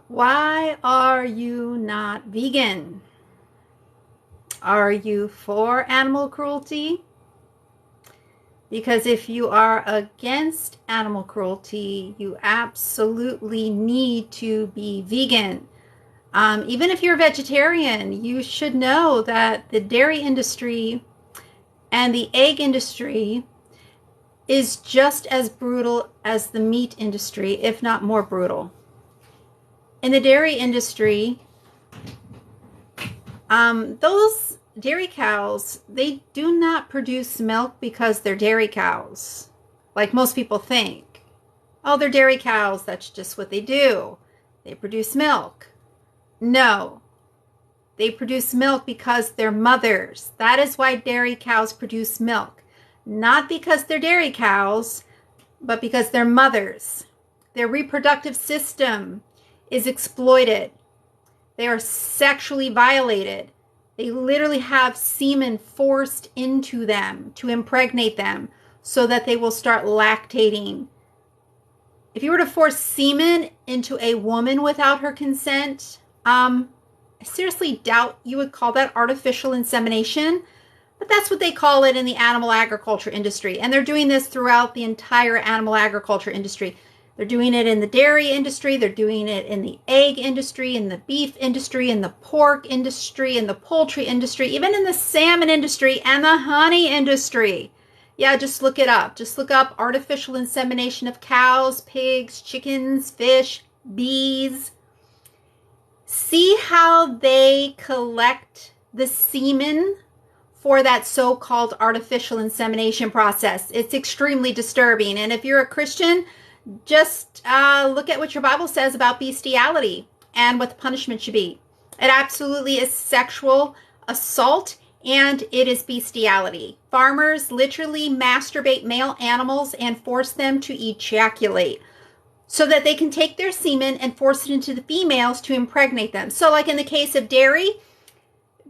Why are you not vegan? Are you for animal cruelty? Because if you are against animal cruelty, you absolutely need to be vegan. Even if you're a vegetarian, you should know that the dairy industry and the egg industry is just as brutal as the meat industry, if not more brutal. In the dairy industry, those dairy cows, they do not produce milk because they're dairy cows, like most people think. Oh, they're dairy cows, that's just what they do. They produce milk. No, they produce milk because they're mothers. That is why dairy cows produce milk. Not because they're dairy cows, but because they're mothers. Their reproductive system is exploited. They are sexually violated. They literally have semen forced into them to impregnate them so that they will start lactating. If you were to force semen into a woman without her consent, I seriously doubt you would call that artificial insemination, but that's what they call it in the animal agriculture industry. And they're doing this throughout the entire animal agriculture industry. They're doing it in the dairy industry, they're doing it in the egg industry, in the beef industry, in the pork industry, in the poultry industry, even in the salmon industry and the honey industry. Yeah, just look it up. Just look up artificial insemination of cows, pigs, chickens, fish, bees. See how they collect the semen for that so-called artificial insemination process. It's extremely disturbing. And if you're a Christian, just look at what your Bible says about bestiality and what the punishment should be. It absolutely is sexual assault and it is bestiality. Farmers literally masturbate male animals and force them to ejaculate so that they can take their semen and force it into the females to impregnate them. So like in the case of dairy,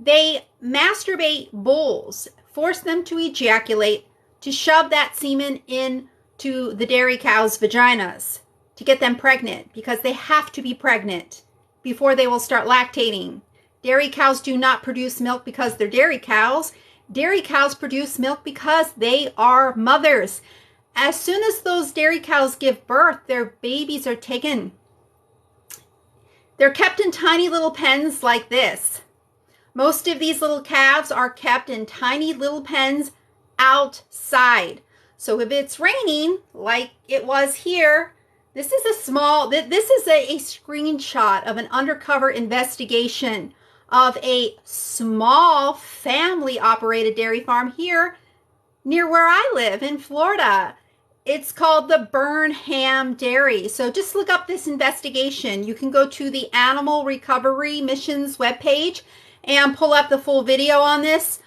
they masturbate bulls, force them to ejaculate, to shove that semen in to the dairy cows' vaginas to get them pregnant because they have to be pregnant before they will start lactating. Dairy cows do not produce milk because they're dairy cows. Dairy cows produce milk because they are mothers. As soon as those dairy cows give birth, their babies are taken. They're kept in tiny little pens like this. Most of these little calves are kept in tiny little pens outside. So if it's raining, like it was here, this is a screenshot of an undercover investigation of a small family-operated dairy farm here near where I live in Florida. It's called the Burnham Dairy. So just look up this investigation. You can go to the Animal Recovery Missions webpage and pull up the full video on this,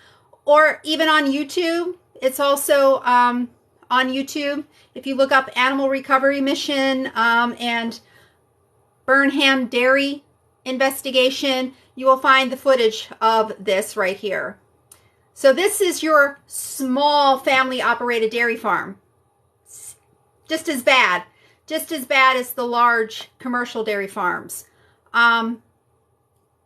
or even on YouTube. It's also on YouTube. If you look up Animal Recovery Mission and Burnham Dairy investigation, you will find the footage of this right here. So this is your small family-operated dairy farm. Just as bad as the large commercial dairy farms.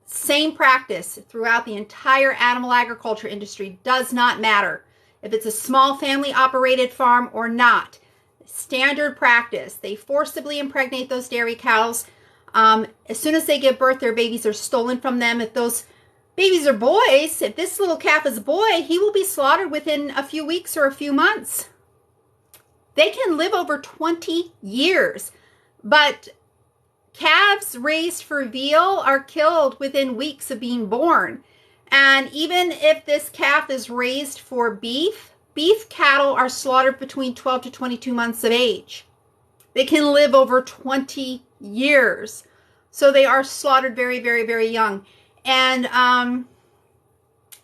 Same practice throughout the entire animal agriculture industry. Does not matter if it's a small family operated farm or not. Standard practice. They forcibly impregnate those dairy cows. As soon as they give birth, their babies are stolen from them. If those babies are boys, if this little calf is a boy, he will be slaughtered within a few weeks or a few months. They can live over 20 years, but calves raised for veal are killed within weeks of being born. And even if this calf is raised for beef cattle are slaughtered between 12 to 22 months of age. They can live over 20 years. So they are slaughtered very, very, very young. And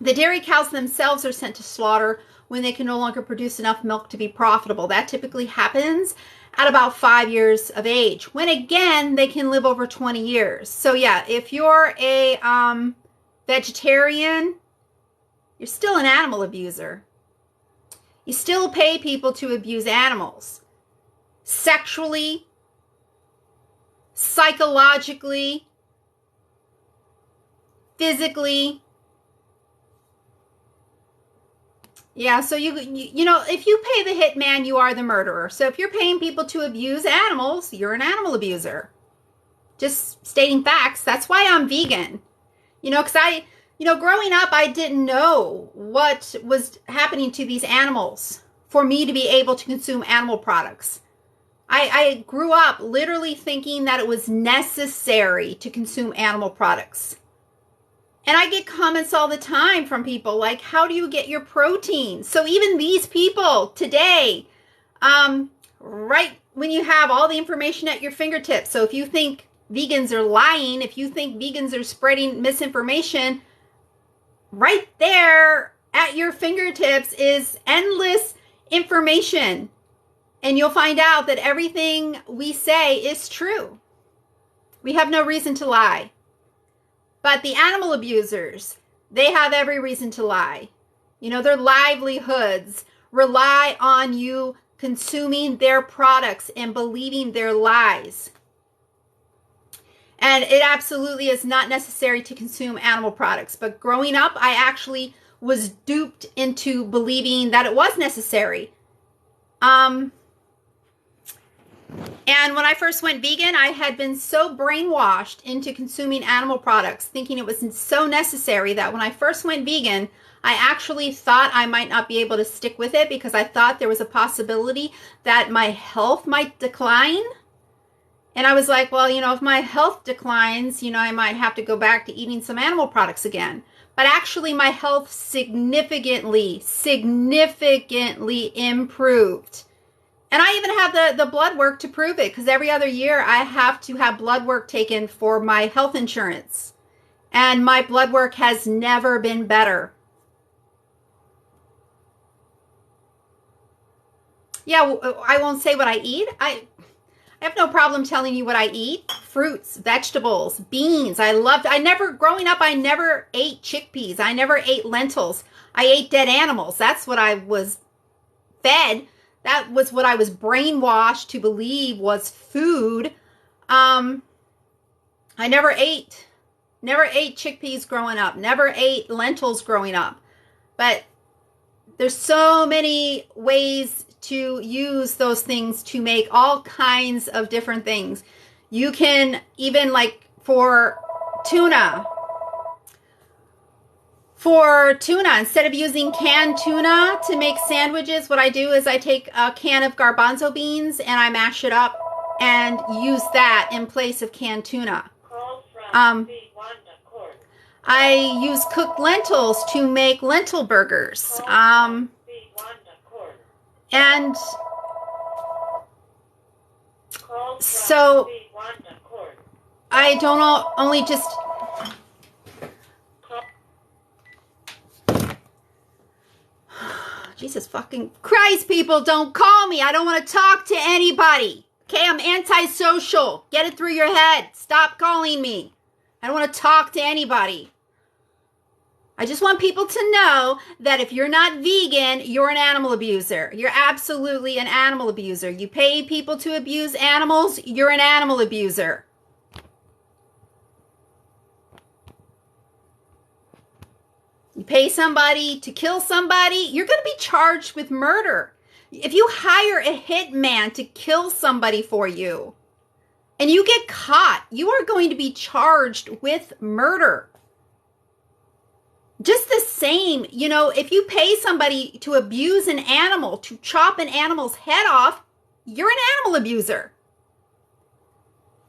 the dairy cows themselves are sent to slaughter when they can no longer produce enough milk to be profitable. That typically happens at about 5 years of age, when again, they can live over 20 years. So yeah, if you're a vegetarian, you're still an animal abuser. You still pay people to abuse animals. Sexually psychologically, physically. Yeah, so you know, if you pay the hitman, you are the murderer. So if you're paying people to abuse animals, you're an animal abuser. Just stating facts. That's why I'm vegan. You know, because growing up, I didn't know what was happening to these animals for me to be able to consume animal products. I grew up literally thinking that it was necessary to consume animal products. And I get comments all the time from people like, how do you get your protein? So even these people today, right when you have all the information at your fingertips. So if you think vegans are lying, if you think vegans are spreading misinformation, right there at your fingertips is endless information. And you'll find out that everything we say is true. We have no reason to lie. But the animal abusers, they have every reason to lie. You know, their livelihoods rely on you consuming their products and believing their lies. And it absolutely is not necessary to consume animal products. But growing up, I actually was duped into believing that it was necessary. And when I first went vegan, I had been so brainwashed into consuming animal products, thinking it was so necessary, that when I first went vegan, I actually thought I might not be able to stick with it because I thought there was a possibility that my health might decline. And I was like, well, you know, if my health declines, you know, I might have to go back to eating some animal products again. But actually, my health significantly improved. And I even have the blood work to prove it, because every other year I have to have blood work taken for my health insurance. And my blood work has never been better. Yeah, I won't say what I eat. I have no problem telling you what I eat. Fruits, vegetables, beans. Growing up, I never ate chickpeas. I never ate lentils. I ate dead animals. That's what I was fed. That was what I was brainwashed to believe was food. I never ate chickpeas growing up. Never ate lentils growing up. But there's so many ways to use those things to make all kinds of different things. You can even, like, for tuna, instead of using canned tuna to make sandwiches, what I do is I take a can of garbanzo beans and I mash it up and use that in place of canned tuna. I use cooked lentils to make lentil burgers. And so I don't only just... Jesus fucking Christ, people, don't call me. I don't want to talk to anybody. Okay, I'm antisocial. Get it through your head. Stop calling me. I don't want to talk to anybody. I just want people to know that if you're not vegan, you're an animal abuser. You're absolutely an animal abuser. You pay people to abuse animals, you're an animal abuser. You pay somebody to kill somebody, you're going to be charged with murder. If you hire a hitman to kill somebody for you and you get caught, you are going to be charged with murder. Just the same, you know, if you pay somebody to abuse an animal, to chop an animal's head off, you're an animal abuser.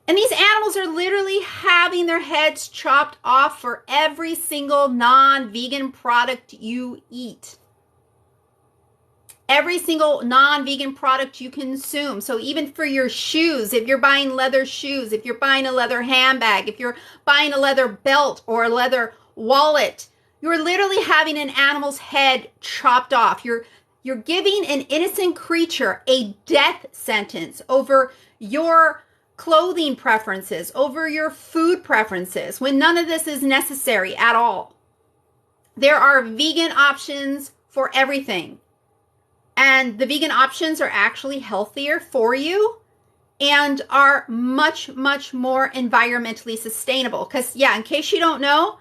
And these animals are literally having their heads chopped off for every single non-vegan product you eat. Every single non-vegan product you consume. So even for your shoes, if you're buying leather shoes, if you're buying a leather handbag, if you're buying a leather belt or a leather wallet, you're literally having an animal's head chopped off. You're giving an innocent creature a death sentence over your clothing preferences, over your food preferences, when none of this is necessary at all. There are vegan options for everything. And the vegan options are actually healthier for you. and are much, much more environmentally sustainable. Because, yeah, in case you don't know,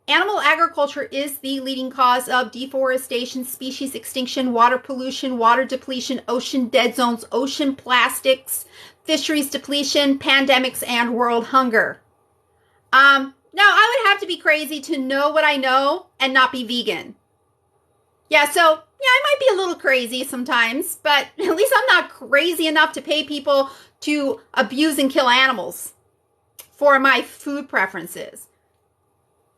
animal agriculture is the leading cause of deforestation, species extinction, water pollution, water depletion, ocean dead zones, ocean plastics, fisheries depletion, pandemics, and world hunger. Now, I would have to be crazy to know what I know and not be vegan. Yeah, so, yeah, I might be a little crazy sometimes, but at least I'm not crazy enough to pay people to abuse and kill animals for my food preferences.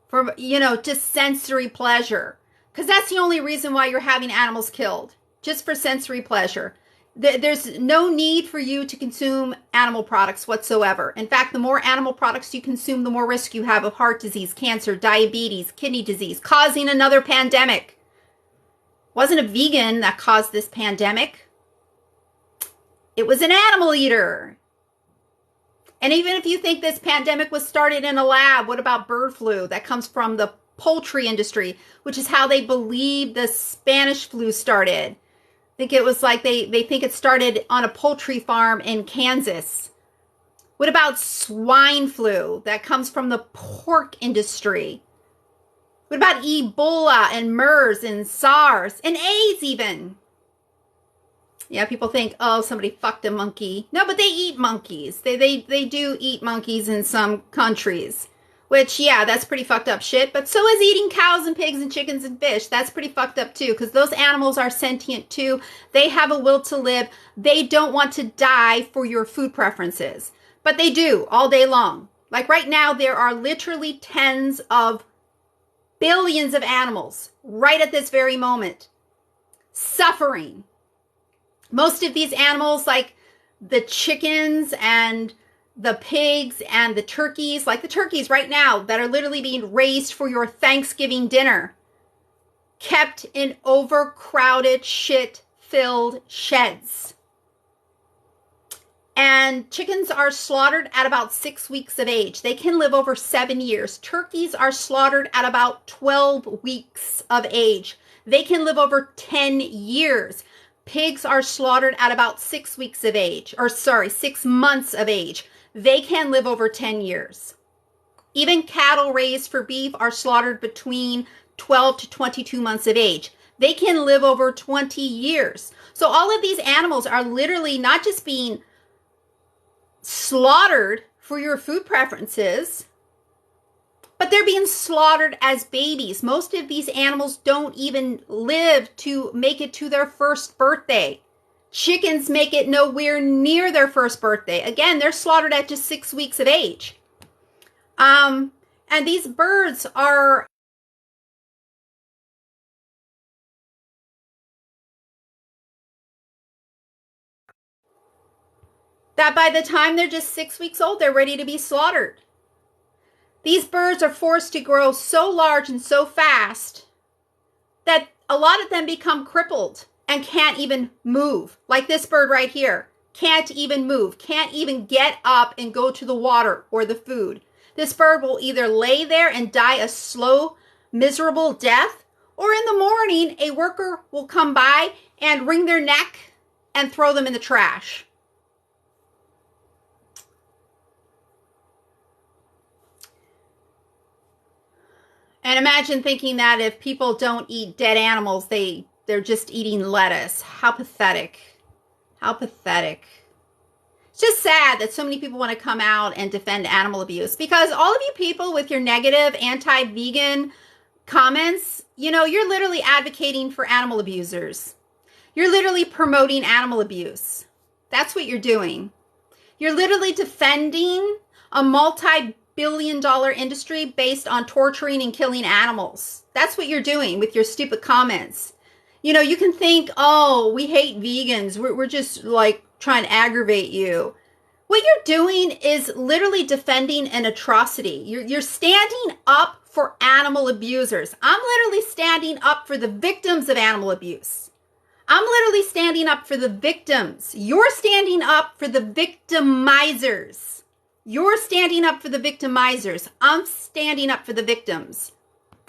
For, just sensory pleasure. Because that's the only reason why you're having animals killed. Just for sensory pleasure. There's no need for you to consume animal products whatsoever. In fact, the more animal products you consume, the more risk you have of heart disease, cancer, diabetes, kidney disease, causing another pandemic. Wasn't a vegan that caused this pandemic. It was an animal eater. And even if you think this pandemic was started in a lab, what about bird flu that comes from the poultry industry, which is how they believe the Spanish flu started? I think it was like they think it started on a poultry farm in Kansas. What about swine flu that comes from the pork industry? What about Ebola and MERS and SARS and AIDS even? Yeah, people think, oh, somebody fucked a monkey. No, but they eat monkeys. They do eat monkeys in some countries. Which, yeah, that's pretty fucked up shit. But so is eating cows and pigs and chickens and fish. That's pretty fucked up too. Because those animals are sentient too. They have a will to live. They don't want to die for your food preferences. But they do all day long. Like right now, there are literally tens of billions of animals right at this very moment suffering. Most of these animals, like the chickens and the pigs and the turkeys, like the turkeys right now that are literally being raised for your Thanksgiving dinner, kept in overcrowded, shit-filled sheds. And chickens are slaughtered at about 6 weeks of age. They can live over 7 years. Turkeys are slaughtered at about 12 weeks of age. They can live over 10 years. Pigs are slaughtered at about 6 weeks of age, 6 months of age. They can live over 10 years. Even cattle raised for beef are slaughtered between 12 to 22 months of age. They can live over 20 years. So all of these animals are literally not just being slaughtered for your food preferences, but they're being slaughtered as babies. Most of these animals don't even live to make it to their first birthday. Chickens make it nowhere near their first birthday. Again, they're slaughtered at just 6 weeks of age. And these birds are that by the time they're just 6 weeks old, they're ready to be slaughtered. These birds are forced to grow so large and so fast that a lot of them become crippled and can't even move. Like this bird right here. Can't even move. Can't even get up and go to the water or the food. This bird will either lay there and die a slow, miserable death, or in the morning, a worker will come by and wring their neck and throw them in the trash. And imagine thinking that if people don't eat dead animals, they're just eating lettuce. How pathetic. How pathetic. It's just sad that so many people want to come out and defend animal abuse, because all of you people with your negative anti-vegan comments, you're literally advocating for animal abusers. You're literally promoting animal abuse. That's what you're doing. You're literally defending a multi-billion-dollar industry based on torturing and killing animals. That's what you're doing with your stupid comments. You can think, oh, we hate vegans. We're just like trying to aggravate you. What you're doing is literally defending an atrocity. You're standing up for animal abusers. I'm literally standing up for the victims of animal abuse. I'm literally standing up for the victims. You're standing up for the victimizers. You're standing up for the victimizers. I'm standing up for the victims.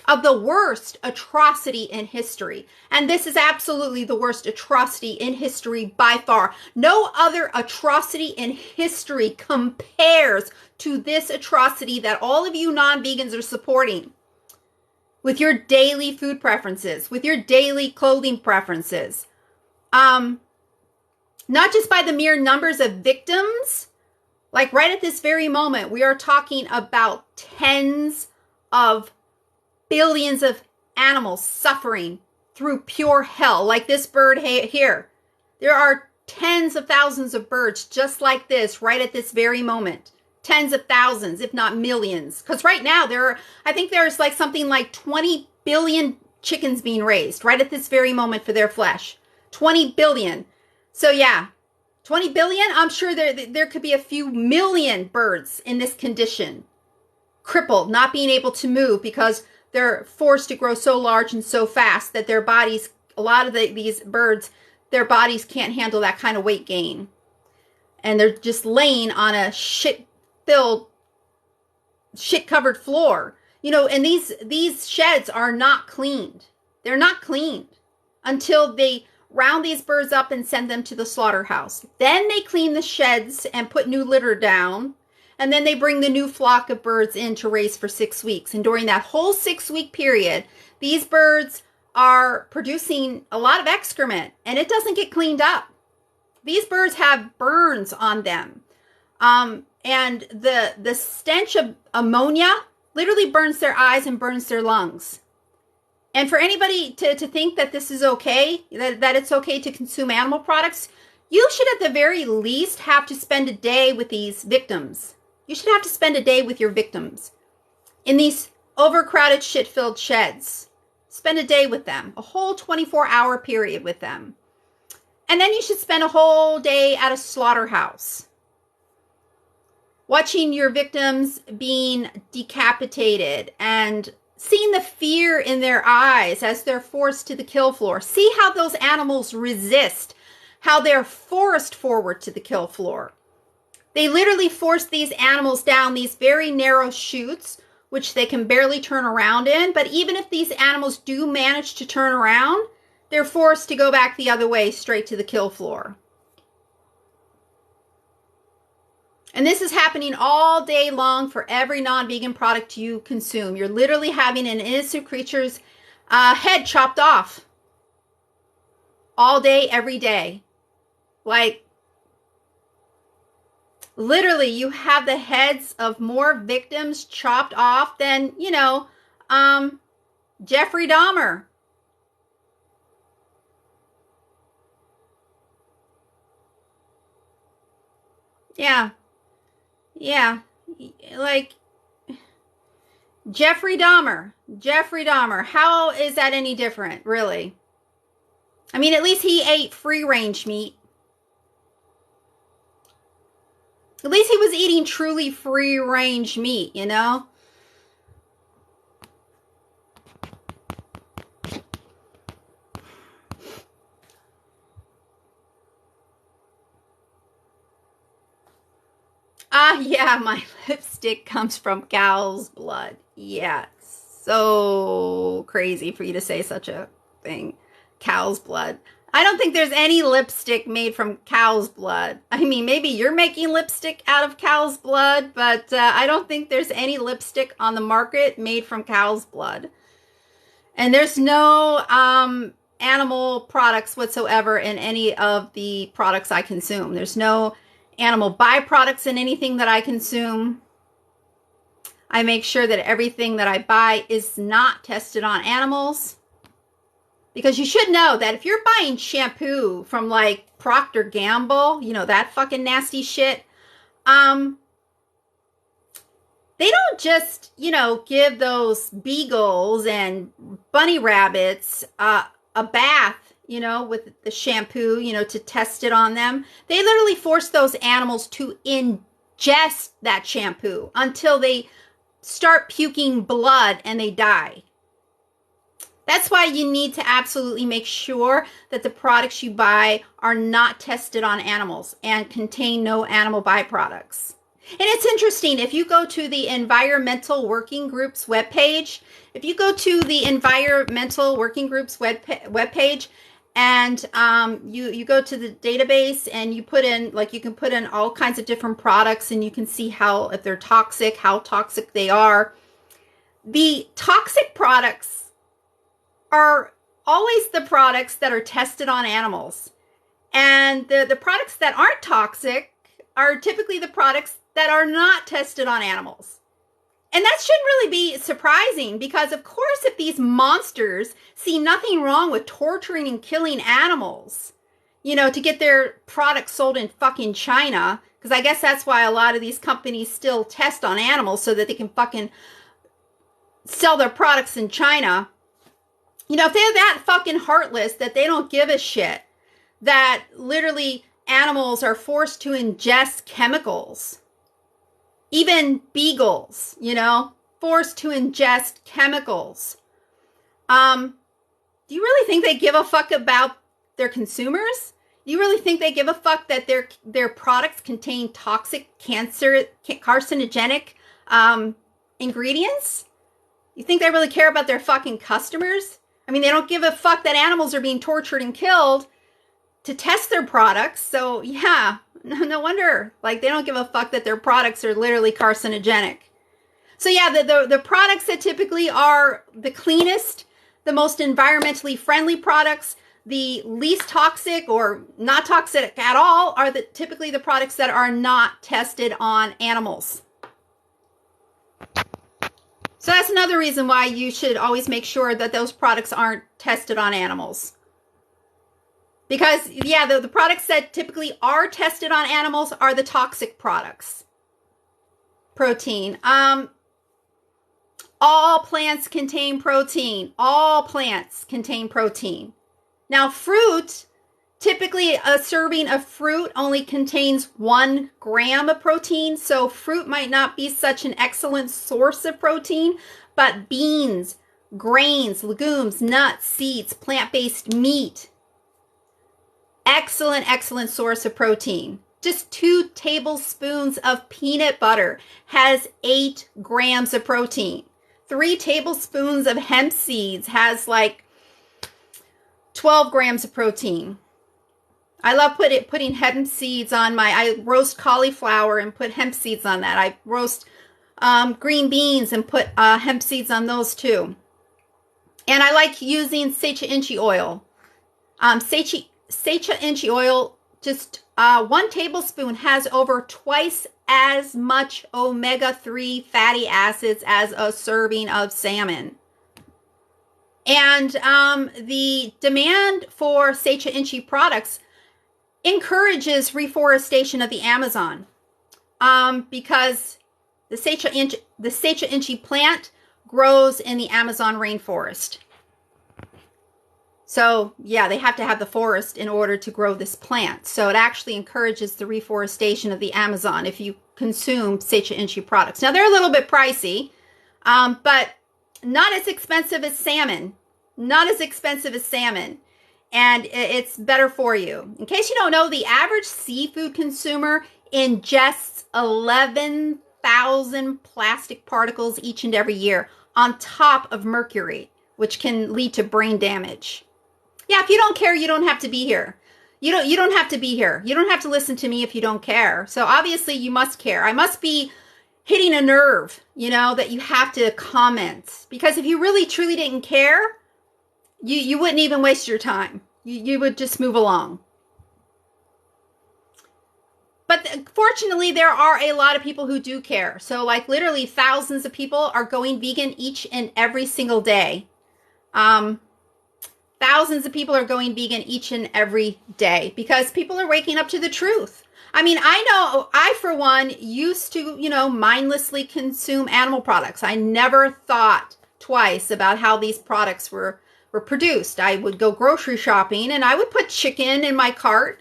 of the worst atrocity in history. And this is absolutely the worst atrocity in history by far. No other atrocity in history compares to this atrocity that all of you non-vegans are supporting with your daily food preferences, with your daily clothing preferences. Not just by the mere numbers of victims. Like right at this very moment, we are talking about tens of billions of animals suffering through pure hell, like this bird here. There are tens of thousands of birds just like this right at this very moment. Tens of thousands, if not millions. Because right now, I think there's like something like 20 billion chickens being raised right at this very moment for their flesh. 20 billion. So yeah, 20 billion, I'm sure there could be a few million birds in this condition. Crippled, not being able to move because they're forced to grow so large and so fast that their bodies, a lot of these birds, their bodies can't handle that kind of weight gain. And they're just laying on a shit-covered floor. You know, and these sheds are not cleaned. They're not cleaned until they round these birds up and send them to the slaughterhouse. Then they clean the sheds and put new litter down. And then they bring the new flock of birds in to raise for 6 weeks. And during that whole 6-week period, these birds are producing a lot of excrement and it doesn't get cleaned up. These birds have burns on them. And the stench of ammonia literally burns their eyes and burns their lungs. And for anybody to think that this is okay, that it's okay to consume animal products, you should at the very least have to spend a day with these victims. You should have to spend a day with your victims in these overcrowded, shit-filled sheds. Spend a day with them, a whole 24-hour period with them. And then you should spend a whole day at a slaughterhouse, watching your victims being decapitated and seeing the fear in their eyes as they're forced to the kill floor. See how those animals resist, how they're forced forward to the kill floor. They literally force these animals down these very narrow chutes, which they can barely turn around in. But even if these animals do manage to turn around, they're forced to go back the other way, straight to the kill floor. And this is happening all day long for every non-vegan product you consume. You're literally having an innocent creature's head chopped off all day, every day. Like, literally, you have the heads of more victims chopped off than, Jeffrey Dahmer. Yeah. Yeah. Like, Jeffrey Dahmer. How is that any different, really? I mean, at least he ate free-range meat. At least he was eating truly free-range meat, you know? Yeah, my lipstick comes from cow's blood. Yeah, so crazy for you to say such a thing. Cow's blood. I don't think there's any lipstick made from cow's blood. I mean, maybe you're making lipstick out of cow's blood, but I don't think there's any lipstick on the market made from cow's blood. And there's no animal products whatsoever in any of the products I consume. There's no animal byproducts in anything that I consume. I make sure that everything that I buy is not tested on animals. Because you should know that if you're buying shampoo from like Procter & Gamble, you know, that fucking nasty shit, they don't just, give those beagles and bunny rabbits a bath, with the shampoo, to test it on them. They literally force those animals to ingest that shampoo until they start puking blood and they die. That's why you need to absolutely make sure that the products you buy are not tested on animals and contain no animal byproducts. And it's interesting, if you go to the Environmental Working Group's webpage, if you go to the Environmental Working Group's webpage and you go to the database and you put in, like, you can put in all kinds of different products and you can see how, if they're toxic, how toxic they are. The toxic products are always the products that are tested on animals. And the products that aren't toxic are typically the products that are not tested on animals. And that shouldn't really be surprising because, of course, if these monsters see nothing wrong with torturing and killing animals, you know, to get their products sold in fucking China, because I guess that's why a lot of these companies still test on animals so that they can fucking sell their products in China. You know, if they're that fucking heartless that they don't give a shit that literally animals are forced to ingest chemicals, even beagles, you know, forced to ingest chemicals. Do you really think they give a fuck about their consumers? Do you really think they give a fuck that their products contain toxic, carcinogenic ingredients? You think they really care about their fucking customers? I mean, they don't give a fuck that animals are being tortured and killed to test their products. So yeah, no wonder, like, they don't give a fuck that their products are literally carcinogenic. So yeah, the products that typically are the cleanest, the most environmentally friendly products, the least toxic or not toxic at all, are typically the products that are not tested on animals. So that's another reason why you should always make sure that those products aren't tested on animals. Because, yeah, the products that typically are tested on animals are the toxic products. Protein. All plants contain protein. All plants contain protein. Now, fruit, typically a serving of fruit only contains 1 gram of protein. So fruit might not be such an excellent source of protein, but beans, grains, legumes, nuts, seeds, plant-based meat, excellent source of protein. Just 2 tablespoons of peanut butter has 8 grams of protein. 3 tablespoons of hemp seeds has like 12 grams of protein. I love putting hemp seeds on I roast cauliflower and put hemp seeds on that. I roast green beans and put hemp seeds on those too. And I like using Seicha Inchi oil. Seicha Inchi oil, just 1 tablespoon has over twice as much omega-3 fatty acids as a serving of salmon. And the demand for Seicha Inchi products encourages reforestation of the Amazon because the Seicha Inchi plant grows in the Amazon rainforest. So, yeah, they have to have the forest in order to grow this plant. So it actually encourages the reforestation of the Amazon if you consume Seicha Inchi products. Now, they're a little bit pricey, but not as expensive as salmon. Not as expensive as salmon. And it's better for you. In case you don't know, the average seafood consumer ingests 11,000 plastic particles each and every year on top of mercury, which can lead to brain damage. Yeah, if you don't care, you don't have to be here. You don't have to be here. You don't have to listen to me if you don't care. So obviously you must care. I must be hitting a nerve, you know, that you have to comment. Because if you really truly didn't care, you wouldn't even waste your time. You would just move along. But fortunately, there are a lot of people who do care. So like literally thousands of people are going vegan each and every single day. Thousands of people are going vegan each and every day because people are waking up to the truth. I mean, I know I, for one, used to, you know, mindlessly consume animal products. I never thought twice about how these products were produced. I would go grocery shopping and I would put chicken in my cart.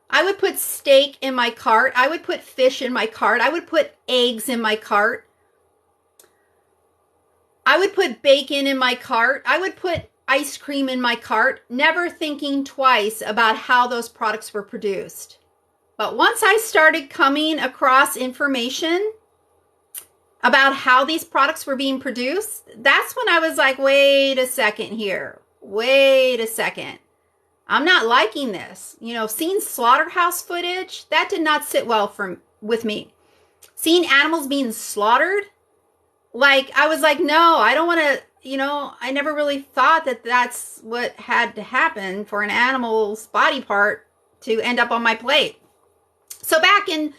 I would put steak in my cart. I would put fish in my cart. I would put eggs in my cart. I would put bacon in my cart. I would put ice cream in my cart, never thinking twice about how those products were produced. But once I started coming across information about how these products were being produced, that's when I was like, wait a second here. Wait a second. I'm not liking this. You know, seeing slaughterhouse footage, that did not sit well with me. Seeing animals being slaughtered, like, I was like, no, I don't want to, you know, I never really thought that that's what had to happen for an animal's body part to end up on my plate. So back in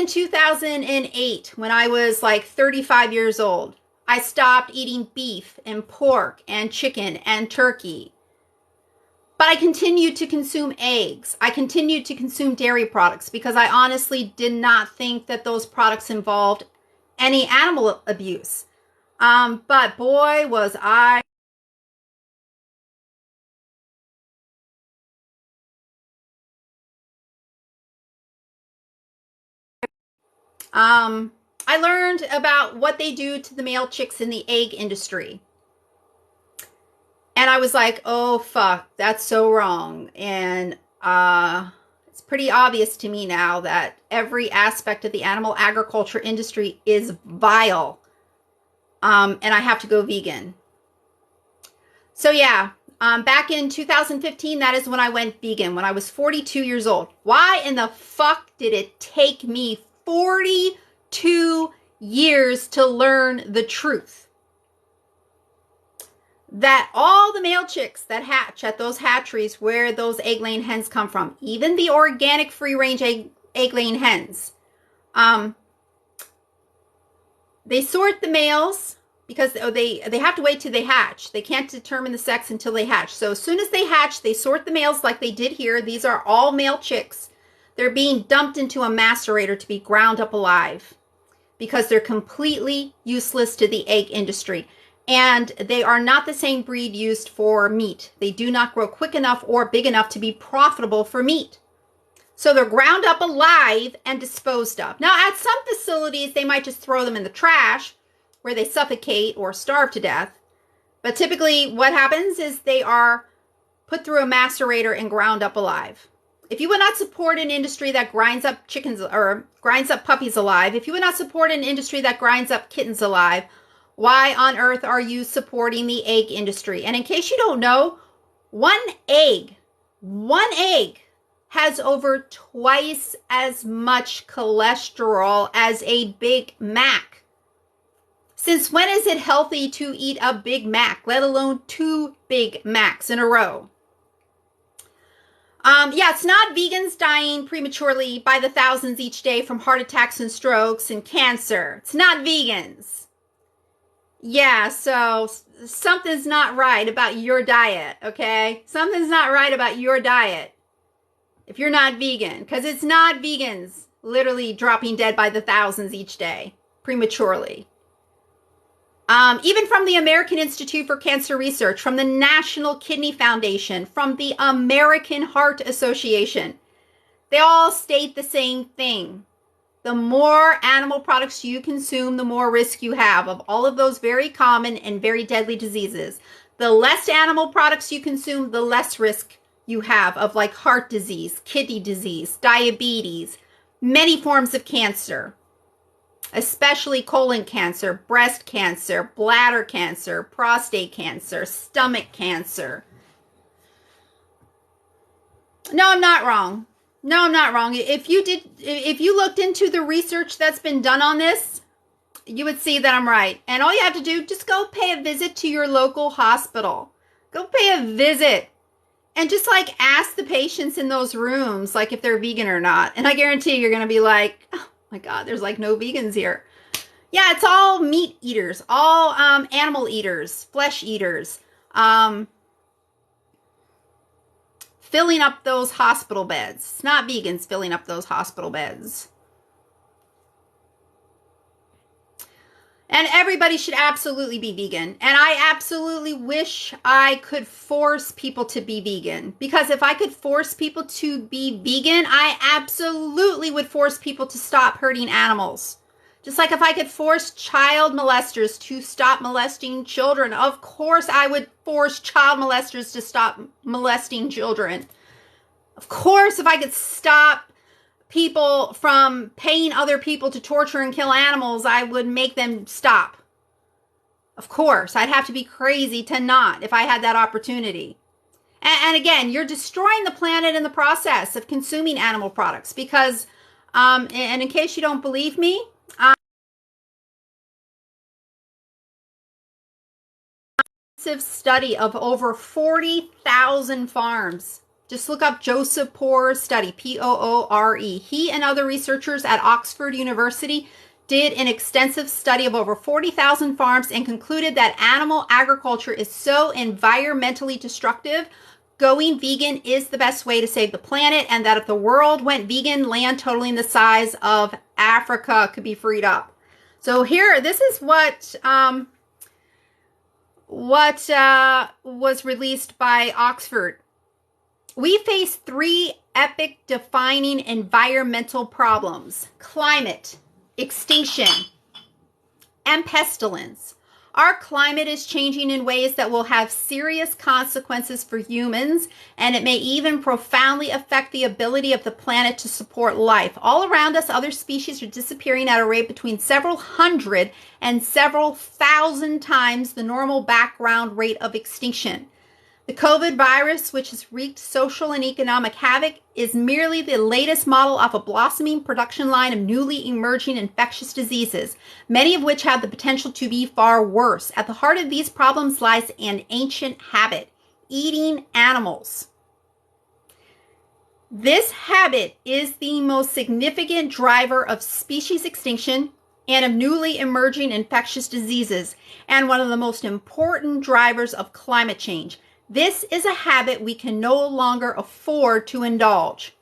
2008, when I was like 35 years old, I stopped eating beef and pork and chicken and turkey. But I continued to consume eggs. I continued to consume dairy products because I honestly did not think that those products involved any animal abuse. But boy, was I I learned about what they do to the male chicks in the egg industry. And I was like, oh, fuck, that's so wrong. And it's pretty obvious to me now that every aspect of the animal agriculture industry is vile. And I have to go vegan. So yeah, back in 2015, that is when I went vegan, when I was 42 years old. Why in the fuck did it take me 42 years to learn the truth? That all the male chicks that hatch at those hatcheries where those egg-laying hens come from, even the organic free-range egg-laying hens, they sort the males because they have to wait till they hatch. They can't determine the sex until they hatch. So as soon as they hatch, they sort the males like they did here. These are all male chicks. They're being dumped into a macerator to be ground up alive because they're completely useless to the egg industry. And they are not the same breed used for meat. They do not grow quick enough or big enough to be profitable for meat. So they're ground up alive and disposed of. Now, at some facilities, they might just throw them in the trash where they suffocate or starve to death. But typically what happens is they are put through a macerator and ground up alive. If you would not support an industry that grinds up chickens or grinds up puppies alive, if you would not support an industry that grinds up kittens alive, why on earth are you supporting the egg industry? And in case you don't know, one egg has over twice as much cholesterol as a Big Mac. Since when is it healthy to eat a Big Mac, let alone 2 Big Macs in a row? Yeah, it's not vegans dying prematurely by the thousands each day from heart attacks and strokes and cancer. It's not vegans. Yeah, so something's not right about your diet, okay? Something's not right about your diet if you're not vegan, because it's not vegans literally dropping dead by the thousands each day prematurely. Even from the American Institute for Cancer Research, from the National Kidney Foundation, from the American Heart Association, they all state the same thing. The more animal products you consume, the more risk you have of all of those very common and very deadly diseases. The less animal products you consume, the less risk you have of like heart disease, kidney disease, diabetes, many forms of cancer, especially colon cancer, breast cancer, bladder cancer, prostate cancer, stomach cancer. No, I'm not wrong. No, I'm not wrong. If you looked into the research that's been done on this, you would see that I'm right. And all you have to do, just go pay a visit to your local hospital. Go pay a visit and just like ask the patients in those rooms, like if they're vegan or not. And I guarantee you're going to be like, oh my God, there's like no vegans here. Yeah, it's all meat eaters, all animal eaters, flesh eaters. Filling up those hospital beds. It's not vegans filling up those hospital beds. And everybody should absolutely be vegan. And I absolutely wish I could force people to be vegan. Because if I could force people to be vegan, I absolutely would force people to stop hurting animals. Just like if I could force child molesters to stop molesting children, of course I would force child molesters to stop molesting children. Of course, if I could stop people from paying other people to torture and kill animals, I would make them stop. Of course, I'd have to be crazy to not if I had that opportunity. And again, you're destroying the planet in the process of consuming animal products because, and in case you don't believe me, study of over 40,000 farms. Just look up Joseph Poor's study, Poore. He and other researchers at Oxford University did an extensive study of over 40,000 farms and concluded that animal agriculture is so environmentally destructive, going vegan is the best way to save the planet, and that if the world went vegan, land totaling the size of Africa could be freed up. So here, this is what was released by Oxford. We face 3 epic defining environmental problems: climate, extinction, and pestilence. Our climate is changing in ways that will have serious consequences for humans, and it may even profoundly affect the ability of the planet to support life. All around us, other species are disappearing at a rate between several hundred and several thousand times the normal background rate of extinction. The COVID virus, which has wreaked social and economic havoc, is merely the latest model of a blossoming production line of newly emerging infectious diseases, many of which have the potential to be far worse. At the heart of these problems lies an ancient habit: eating animals. This habit is the most significant driver of species extinction and of newly emerging infectious diseases, and one of the most important drivers of climate change. This is a habit we can no longer afford to indulge.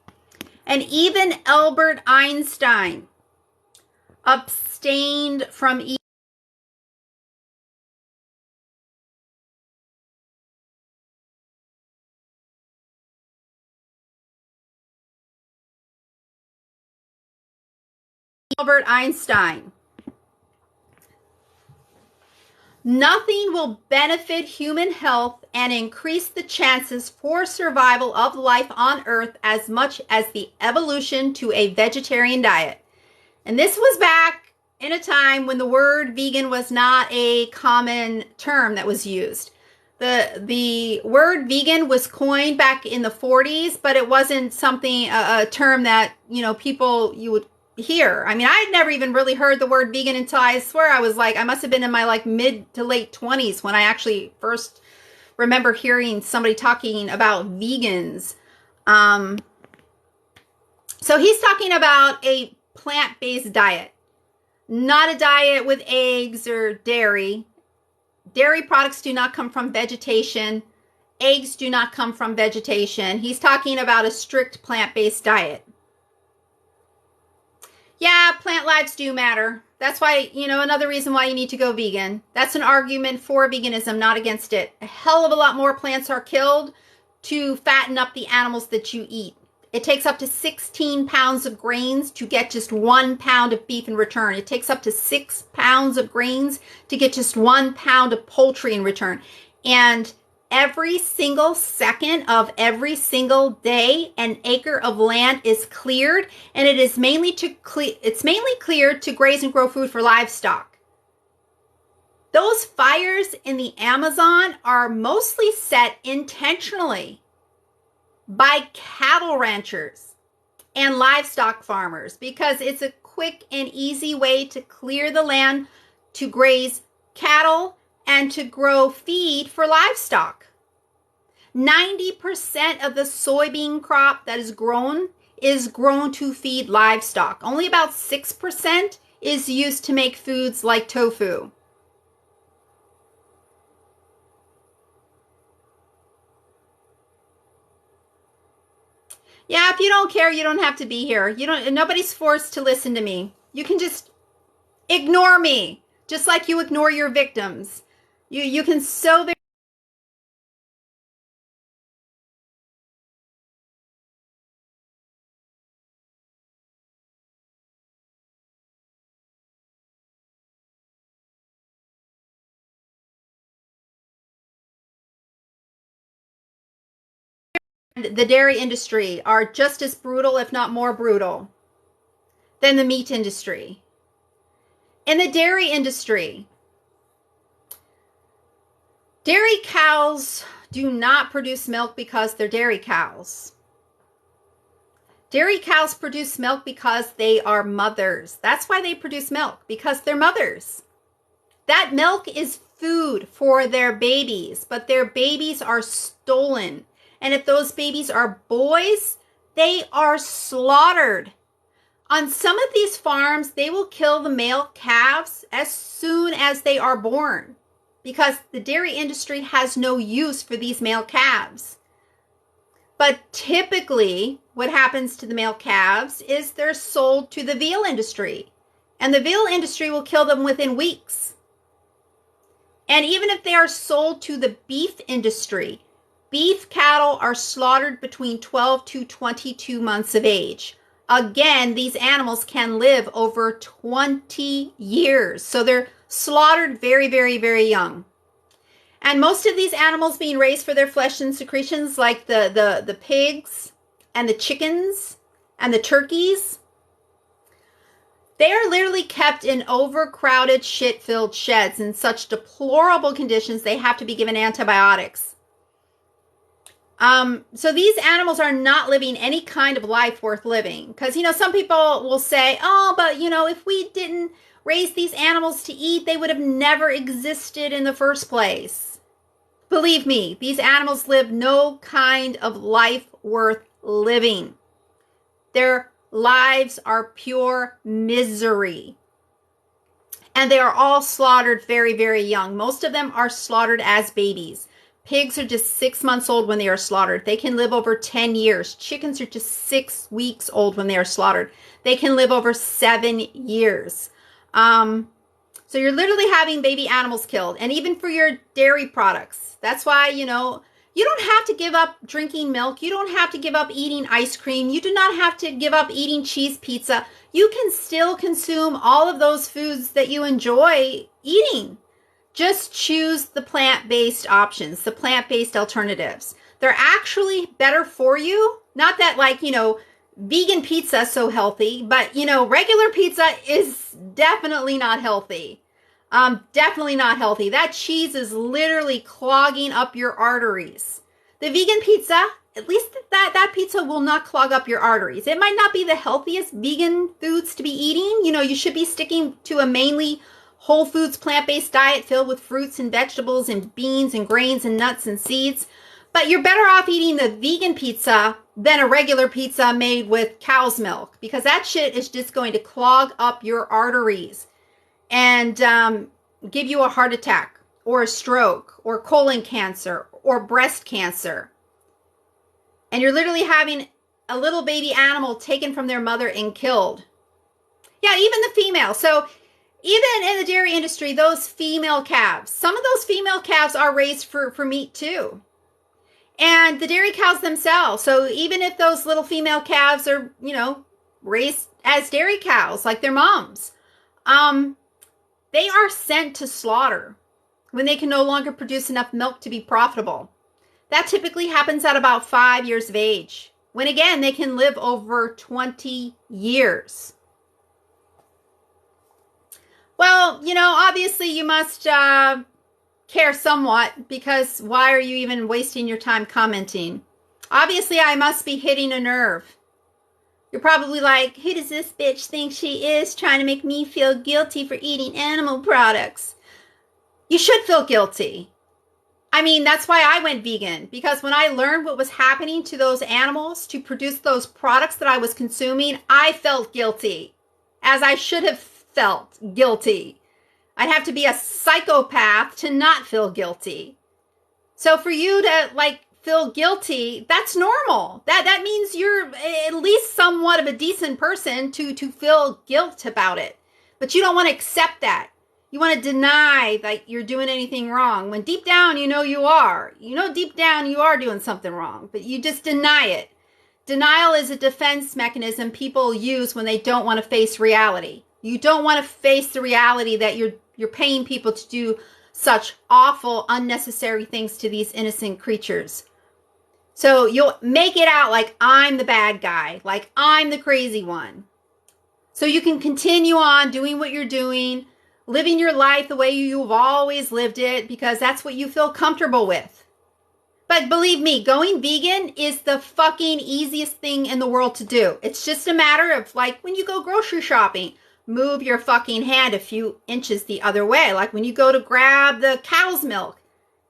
And even Albert Einstein abstained from eating. Albert Einstein. Nothing will benefit human health and increase the chances for survival of life on Earth as much as the evolution to a vegetarian diet. And this was back in a time when the word vegan was not a common term that was used. The word vegan was coined back in the 40s, but it wasn't something, a term that, people you would hear. I mean, I had never even really heard the word vegan until I swear I must have been in my mid to late 20s when I actually first remember hearing somebody talking about vegans. So he's talking about a plant-based diet, not a diet with eggs or dairy. Dairy products do not come from vegetation. Eggs do not come from vegetation. He's talking about a strict plant-based diet. Yeah, plant lives do matter. That's why, another reason why you need to go vegan. That's an argument for veganism, not against it. A hell of a lot more plants are killed to fatten up the animals that you eat. It takes up to 16 pounds of grains to get just 1 pound of beef in return. It takes up to 6 pounds of grains to get just 1 pound of poultry in return. And every single second of every single day, an acre of land is cleared, and it's mainly cleared to graze and grow food for livestock. Those fires in the Amazon are mostly set intentionally by cattle ranchers and livestock farmers because it's a quick and easy way to clear the land to graze cattle and to grow feed for livestock. 90% of the soybean crop that is grown to feed livestock. Only about 6% is used to make foods like tofu. Yeah, if you don't care, you don't have to be here. Nobody's forced to listen to me. You can just ignore me, just like you ignore your victims. You can so very the dairy industry are just as brutal, if not more brutal. than the meat industry. In the dairy industry, dairy cows do not produce milk because they're dairy cows. Dairy cows produce milk because they are mothers. That's why they produce milk, because they're mothers. That milk is food for their babies, but their babies are stolen. And if those babies are boys, they are slaughtered. On some of these farms, they will kill the male calves as soon as they are born because the dairy industry has no use for these male calves. But typically, what happens to the male calves is they're sold to the veal industry, and the veal industry will kill them within weeks. And even if they are sold to the beef industry, beef cattle are slaughtered between 12 to 22 months of age. Again, these animals can live over 20 years. So they're slaughtered very, very, very young. And most of these animals being raised for their flesh and secretions, like the pigs and the chickens and the turkeys, they are literally kept in overcrowded, shit-filled sheds in such deplorable conditions they have to be given antibiotics. So these animals are not living any kind of life worth living. Because, some people will say, oh, but, if we didn't raise these animals to eat, they would have never existed in the first place. Believe me, these animals live no kind of life worth living. Their lives are pure misery. And they are all slaughtered very, very young. Most of them are slaughtered as babies. Pigs are just 6 months old when they are slaughtered. They can live over 10 years. Chickens are just 6 weeks old when they are slaughtered. They can live over 7 years. So you're literally having baby animals killed. And even for your dairy products. That's why, you don't have to give up drinking milk. You don't have to give up eating ice cream. You do not have to give up eating cheese pizza. You can still consume all of those foods that you enjoy eating. Just choose the plant-based options, the plant-based alternatives. They're actually better for you. Not that vegan pizza is so healthy, but regular pizza is definitely not healthy. Definitely not healthy. That cheese is literally clogging up your arteries. The vegan pizza, at least that pizza will not clog up your arteries. It might not be the healthiest vegan foods to be eating. You should be sticking to a mainly whole foods, plant-based diet filled with fruits and vegetables and beans and grains and nuts and seeds. But you're better off eating the vegan pizza than a regular pizza made with cow's milk, because that shit is just going to clog up your arteries and give you a heart attack or a stroke or colon cancer or breast cancer. And you're literally having a little baby animal taken from their mother and killed. Yeah, even the female. So even in the dairy industry, those female calves, some of those female calves are raised for meat too. And the dairy cows themselves. So even if those little female calves are, raised as dairy cows, like their moms, they are sent to slaughter when they can no longer produce enough milk to be profitable. That typically happens at about 5 years of age, when again, they can live over 20 years. Well, obviously you must care somewhat, because why are you even wasting your time commenting? Obviously, I must be hitting a nerve. You're probably like, who does this bitch think she is, trying to make me feel guilty for eating animal products? You should feel guilty. I mean, that's why I went vegan, because when I learned what was happening to those animals to produce those products that I was consuming, I felt guilty, as I should have felt guilty. I'd have to be a psychopath to not feel guilty. So for you to feel guilty, that's normal. That means you're at least somewhat of a decent person to feel guilt about it. But you don't want to accept that. You want to deny that you're doing anything wrong, when deep down you are. Deep down you are doing something wrong, but you just deny it. Denial is a defense mechanism people use when they don't want to face reality. You don't want to face the reality that you're paying people to do such awful, unnecessary things to these innocent creatures. So you'll make it out like I'm the bad guy, like I'm the crazy one. So you can continue on doing what you're doing, living your life the way you've always lived it, because that's what you feel comfortable with. But believe me, going vegan is the fucking easiest thing in the world to do. It's just a matter of, like, when you go grocery shopping, move your fucking hand a few inches the other way. Like when you go to grab the cow's milk,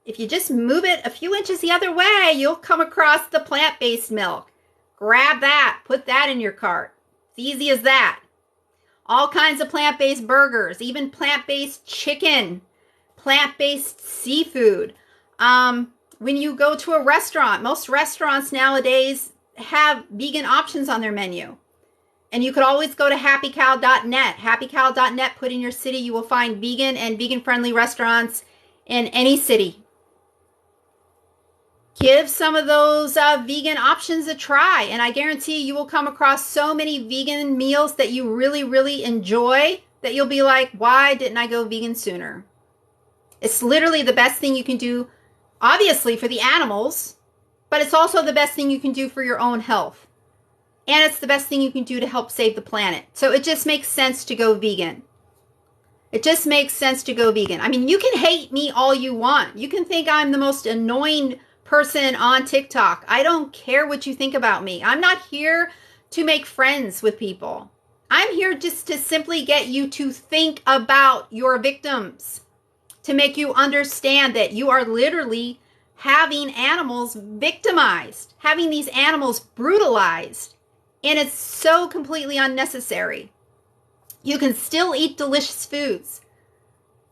if you just move it a few inches the other way, you'll come across the plant-based milk. Grab that, put that in your cart. It's easy as that. All kinds of plant-based burgers, even plant-based chicken, plant-based seafood. When you go to a restaurant, most restaurants nowadays have vegan options on their menu. And you could always go to happycow.net. Happycow.net, put in your city, you will find vegan and vegan-friendly restaurants in any city. Give some of those vegan options a try, and I guarantee you will come across so many vegan meals that you really, really enjoy that you'll be like, why didn't I go vegan sooner? It's literally the best thing you can do, obviously, for the animals, but it's also the best thing you can do for your own health. And it's the best thing you can do to help save the planet. So it just makes sense to go vegan. It just makes sense to go vegan. I mean, you can hate me all you want. You can think I'm the most annoying person on TikTok. I don't care what you think about me. I'm not here to make friends with people. I'm here just to simply get you to think about your victims, to make you understand that you are literally having animals victimized, having these animals brutalized, and it's so completely unnecessary. You can still eat delicious foods.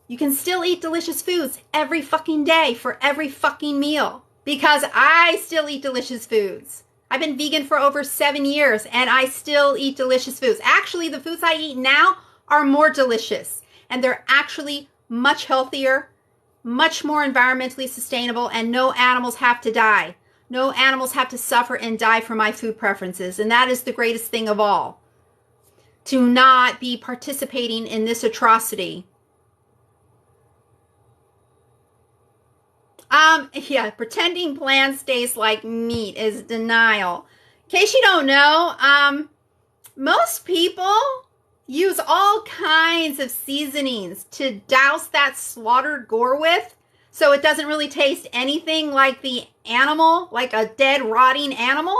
You can still eat delicious foods every fucking day for every fucking meal. Because I still eat delicious foods. I've been vegan for over 7 years and I still eat delicious foods. Actually, the foods I eat now are more delicious. And they're actually much healthier, much more environmentally sustainable, and no animals have to die. No animals have to suffer and die for my food preferences. And that is the greatest thing of all. To not be participating in this atrocity. Yeah, pretending plants taste like meat is denial. In case you don't know, most people use all kinds of seasonings to douse that slaughtered gore with, so it doesn't really taste anything like the animal, like a dead, rotting animal.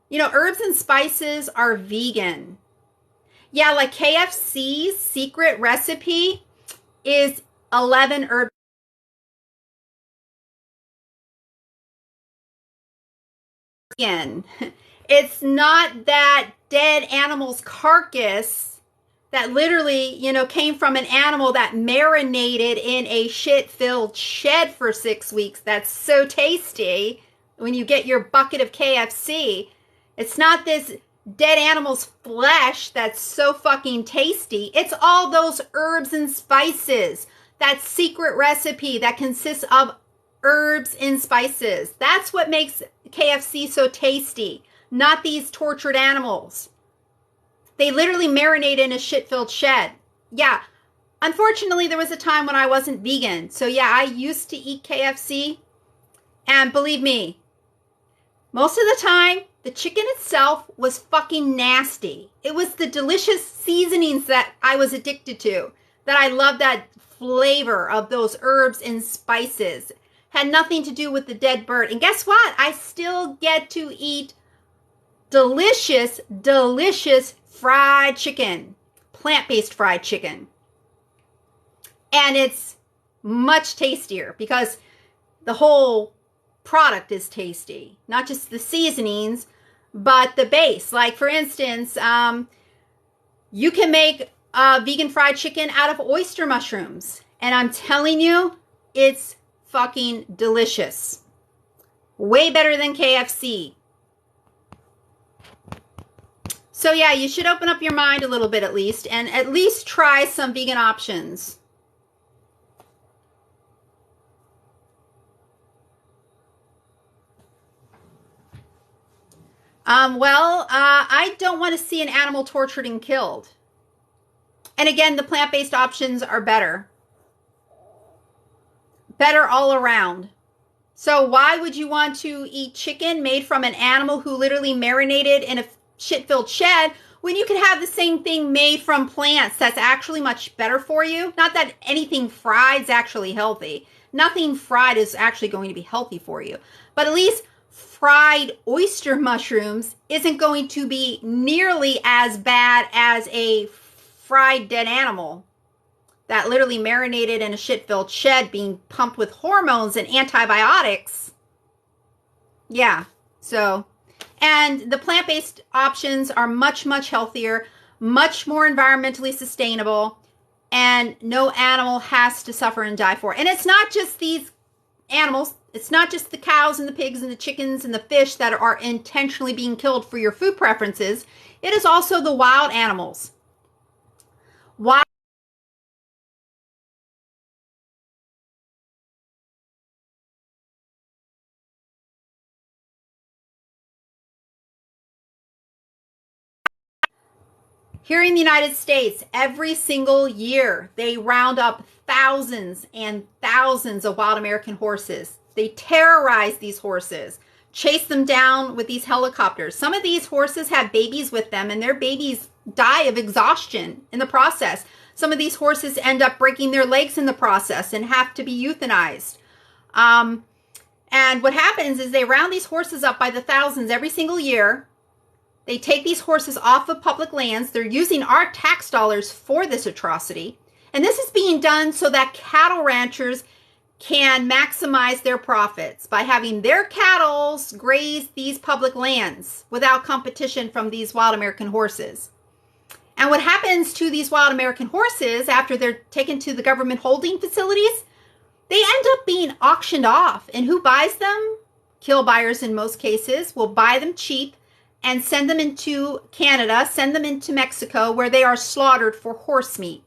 You know, herbs and spices are vegan. Yeah, like KFC's secret recipe is 11 herbs. It's not that dead animal's carcass that literally, you know, came from an animal that marinated in a shit-filled shed for 6 weeks. That's so tasty when you get your bucket of KFC. It's not this dead animal's flesh that's so fucking tasty. It's all those herbs and spices. That secret recipe that consists of herbs and spices. That's what makes KFC so tasty, not these tortured animals. They literally marinate in a shit-filled shed. Yeah, unfortunately, there was a time when I wasn't vegan. So yeah, I used to eat KFC. And believe me, most of the time, the chicken itself was fucking nasty. It was the delicious seasonings that I was addicted to, that I loved that flavor of those herbs and spices. Had nothing to do with the dead bird. And guess what? I still get to eat delicious, delicious fried chicken, plant-based fried chicken. And it's much tastier because the whole product is tasty. Not just the seasonings, but the base. Like, for instance, you can make vegan fried chicken out of oyster mushrooms. And I'm telling you, it's fucking delicious. Way better than KFC. So yeah, you should open up your mind a little bit at least, and at least try some vegan options. I don't want to see an animal tortured and killed. And again, the plant-based options are better. Better all around. So why would you want to eat chicken made from an animal who literally marinated in a shit-filled shed when you can have the same thing made from plants that's actually much better for you. Not that anything fried is actually healthy. Nothing fried is actually going to be healthy for you. But at least fried oyster mushrooms isn't going to be nearly as bad as a fried dead animal that literally marinated in a shit-filled shed being pumped with hormones and antibiotics. Yeah, so, and the plant-based options are much, much healthier, much more environmentally sustainable, and no animal has to suffer and die for it. And it's not just these animals, it's not just the cows and the pigs and the chickens and the fish that are intentionally being killed for your food preferences. It is also the wild animals. Wild Here in the United States, every single year, they round up thousands and thousands of wild American horses. They terrorize these horses, chase them down with these helicopters. Some of these horses have babies with them, and their babies die of exhaustion in the process. Some of these horses end up breaking their legs in the process and have to be euthanized. And what happens is they round these horses up by the thousands every single year. They take these horses off of public lands. They're using our tax dollars for this atrocity. And this is being done so that cattle ranchers can maximize their profits by having their cattle graze these public lands without competition from these wild American horses. And what happens to these wild American horses after they're taken to the government holding facilities? They end up being auctioned off. And who buys them? Kill buyers in most cases will buy them cheap and send them into Canada, send them into Mexico, where they are slaughtered for horse meat.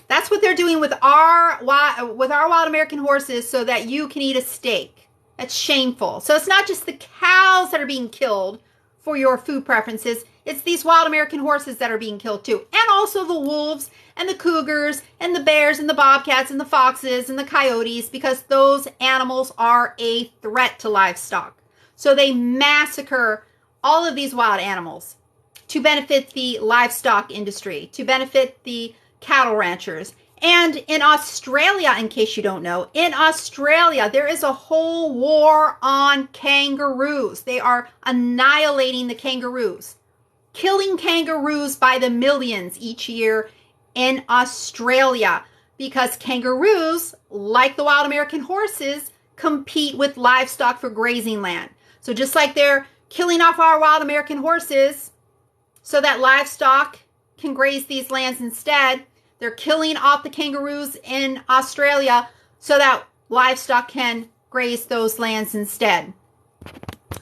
That's what they're doing with our wild American horses so that you can eat a steak. That's shameful. So it's not just the cows that are being killed for your food preferences. It's these wild American horses that are being killed too. And also the wolves and the cougars and the bears and the bobcats and the foxes and the coyotes, because those animals are a threat to livestock. So they massacre all of these wild animals to benefit the livestock industry, to benefit the cattle ranchers. And in Australia, in case you don't know, in Australia, there is a whole war on kangaroos. They are annihilating the kangaroos, killing kangaroos by the millions each year in Australia, because kangaroos, like the wild American horses, compete with livestock for grazing land. So just like they're killing off our wild American horses so that livestock can graze these lands instead, they're killing off the kangaroos in Australia so that livestock can graze those lands instead.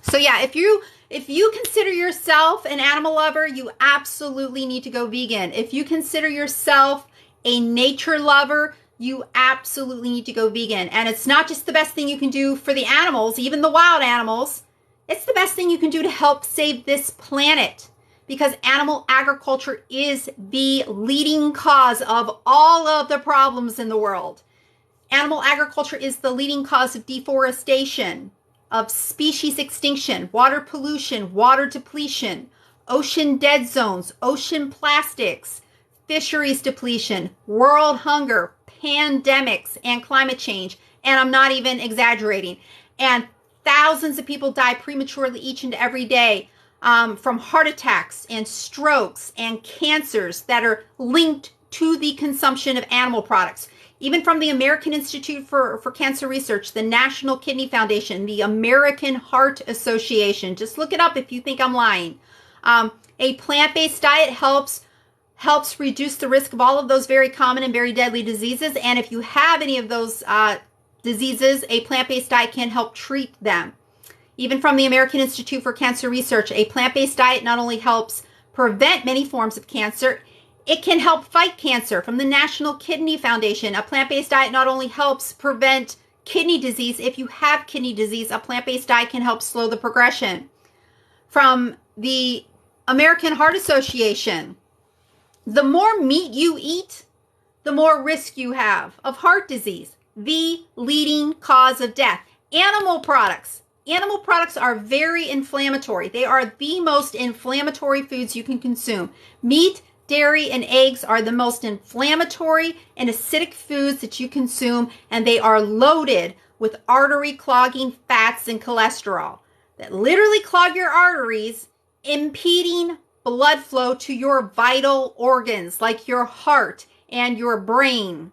So yeah, if you consider yourself an animal lover, you absolutely need to go vegan. If you consider yourself a nature lover, you absolutely need to go vegan. And it's not just the best thing you can do for the animals, even the wild animals. It's the best thing you can do to help save this planet, because animal agriculture is the leading cause of all of the problems in the world. Animal agriculture is the leading cause of deforestation, of species extinction, water pollution, water depletion, ocean dead zones, ocean plastics, fisheries depletion, world hunger, pandemics, and climate change. And I'm not even exaggerating. And thousands of people die prematurely each and every day from heart attacks and strokes and cancers that are linked to the consumption of animal products. Even from the American Institute for Cancer Research, the National Kidney Foundation, the American Heart Association. Just look it up if you think I'm lying. A plant-based diet helps reduce the risk of all of those very common and very deadly diseases. And if you have any of those diseases, a plant-based diet can help treat them. Even from the American Institute for Cancer Research, a plant-based diet not only helps prevent many forms of cancer, it can help fight cancer. From the National Kidney Foundation, a plant-based diet not only helps prevent kidney disease. If you have kidney disease, a plant-based diet can help slow the progression. From the American Heart Association, the more meat you eat, the more risk you have of heart disease, the leading cause of death. Animal products, Animal products are very inflammatory. They are the most inflammatory foods you can consume. Meat, dairy, and eggs are the most inflammatory and acidic foods that you consume, and they are loaded with artery clogging fats and cholesterol that literally clog your arteries, impeding blood flow to your vital organs like your heart and your brain.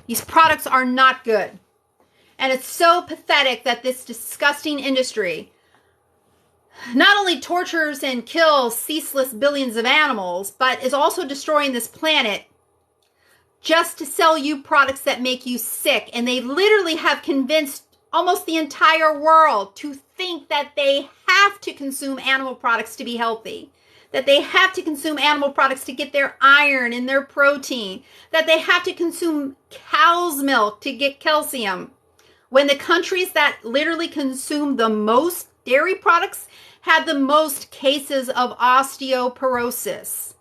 These products are not good. And it's so pathetic that this disgusting industry not only tortures and kills ceaseless billions of animals, but is also destroying this planet just to sell you products that make you sick. And they literally have convinced almost the entire world to think that they have to consume animal products to be healthy, that they have to consume animal products to get their iron and their protein, that they have to consume cow's milk to get calcium. When the countries that literally consume the most dairy products had the most cases of osteoporosis.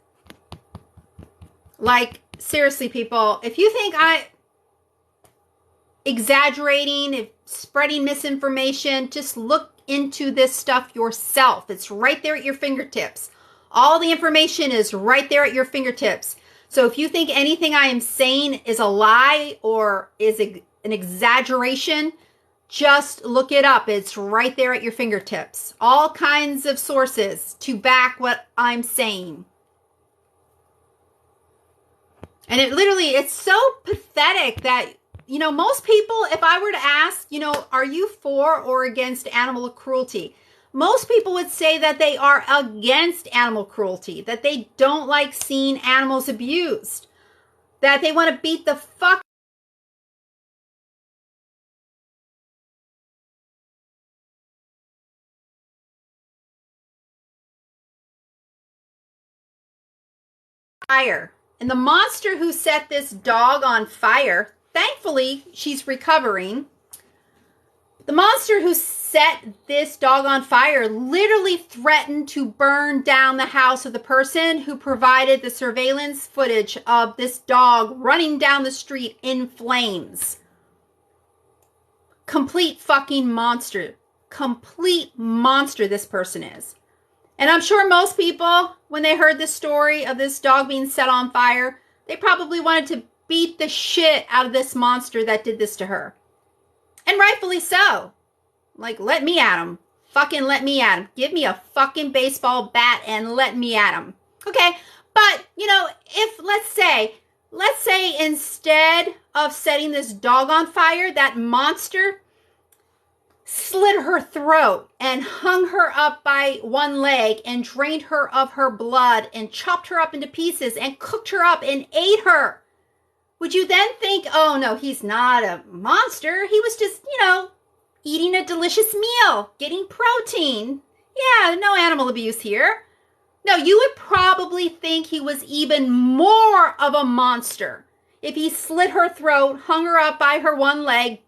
Like, seriously, people, if you think I'm exaggerating, spreading misinformation, just look into this stuff yourself. It's right there at your fingertips. All the information is right there at your fingertips. So if you think anything I am saying is a lie or is an exaggeration, just look it up. It's right there at your fingertips. All kinds of sources to back what I'm saying. And it's so pathetic that, most people, if I were to ask, are you for or against animal cruelty? Most people would say that they are against animal cruelty, that they don't like seeing animals abused, that they want to beat the fuck fire. And the monster who set this dog on fire, thankfully, she's recovering. The monster who set this dog on fire literally threatened to burn down the house of the person who provided the surveillance footage of this dog running down the street in flames. Complete fucking monster. Complete monster this person is. And I'm sure most people, when they heard this story of this dog being set on fire, they probably wanted to beat the shit out of this monster that did this to her. And rightfully so. Like, let me at him. Fucking let me at him. Give me a fucking baseball bat and let me at him. Okay, but, if, let's say instead of setting this dog on fire, that monster slit her throat and hung her up by one leg and drained her of her blood and chopped her up into pieces and cooked her up and ate her. Would you then think, oh no, he's not a monster. He was just, eating a delicious meal, getting protein. Yeah, no animal abuse here. No, you would probably think he was even more of a monster if he slit her throat, hung her up by her one leg,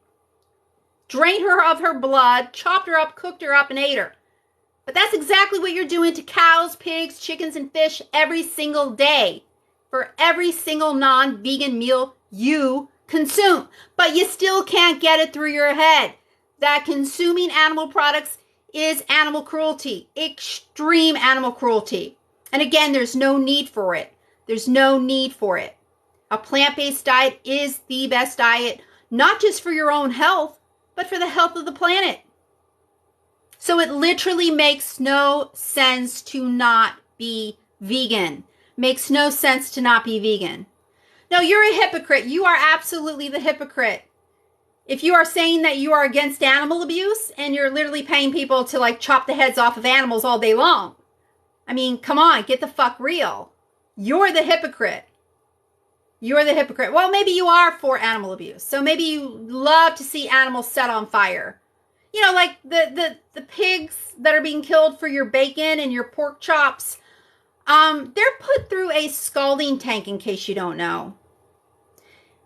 drained her of her blood, chopped her up, cooked her up, and ate her. But that's exactly what you're doing to cows, pigs, chickens, and fish every single day for every single non-vegan meal you consume. But you still can't get it through your head that consuming animal products is animal cruelty, extreme animal cruelty. And again, there's no need for it. There's no need for it. A plant-based diet is the best diet, not just for your own health, but for the health of the planet. So it literally makes no sense to not be vegan. Makes no sense to not be vegan. No, you're a hypocrite. You are absolutely the hypocrite. If you are saying that you are against animal abuse and you're literally paying people to chop the heads off of animals all day long. I mean, come on, get the fuck real. You're the hypocrite. You're the hypocrite. Well, maybe you are for animal abuse. So maybe you love to see animals set on fire. Like the pigs that are being killed for your bacon and your pork chops. They're put through a scalding tank, in case you don't know.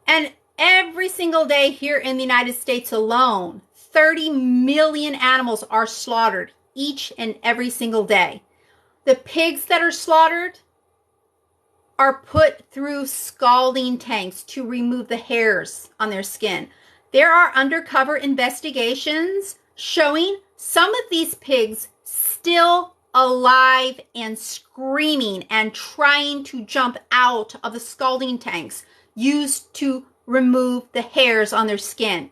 And every single day here in the United States alone, 30 million animals are slaughtered each and every single day. The pigs that are slaughtered are put through scalding tanks to remove the hairs on their skin. There are undercover investigations showing some of these pigs still alive and screaming and trying to jump out of the scalding tanks used to remove the hairs on their skin.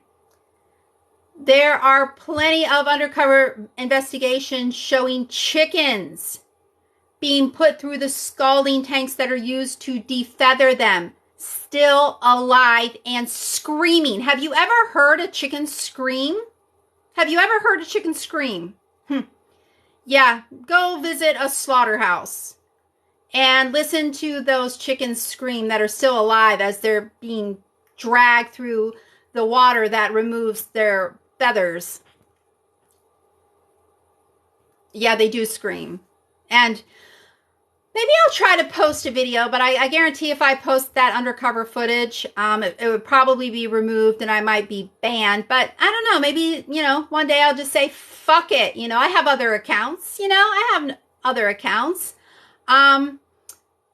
There are plenty of undercover investigations showing chickens being put through the scalding tanks that are used to defeather them, still alive and screaming. Have you ever heard a chicken scream? Have you ever heard a chicken scream? Yeah, go visit a slaughterhouse and listen to those chickens scream that are still alive as they're being dragged through the water that removes their feathers. Yeah, they do scream. And maybe I'll try to post a video, but I guarantee if I post that undercover footage, it would probably be removed and I might be banned. But I don't know, maybe, one day I'll just say, fuck it. I have other accounts, I have other accounts.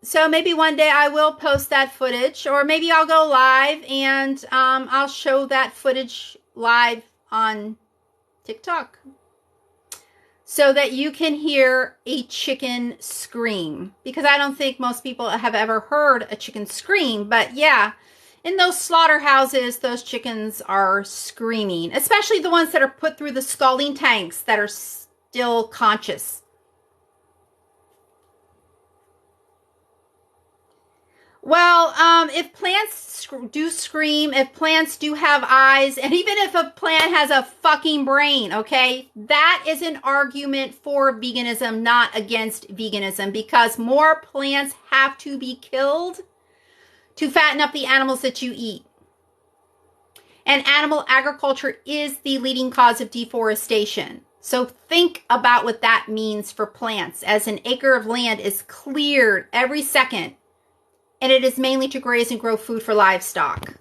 So maybe one day I will post that footage, or maybe I'll go live and I'll show that footage live on TikTok so that you can hear a chicken scream, because I don't think most people have ever heard a chicken scream. But yeah, in those slaughterhouses, those chickens are screaming, especially the ones that are put through the scalding tanks that are still conscious. Well, if plants do scream, if plants do have eyes, and even if a plant has a fucking brain, okay, that is an argument for veganism, not against veganism, because more plants have to be killed to fatten up the animals that you eat. And animal agriculture is the leading cause of deforestation. So think about what that means for plants, as an acre of land is cleared every second. And it is mainly to graze and grow food for livestock.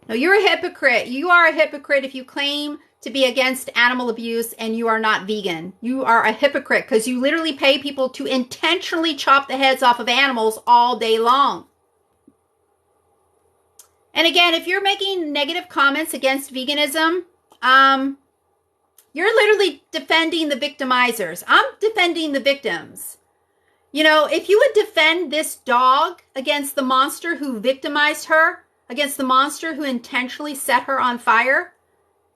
No, you're a hypocrite. You are a hypocrite if you claim to be against animal abuse and you are not vegan. You are a hypocrite because you literally pay people to intentionally chop the heads off of animals all day long. And again, if you're making negative comments against veganism, you're literally defending the victimizers. I'm defending the victims. If you would defend this dog against the monster who victimized her, against the monster who intentionally set her on fire,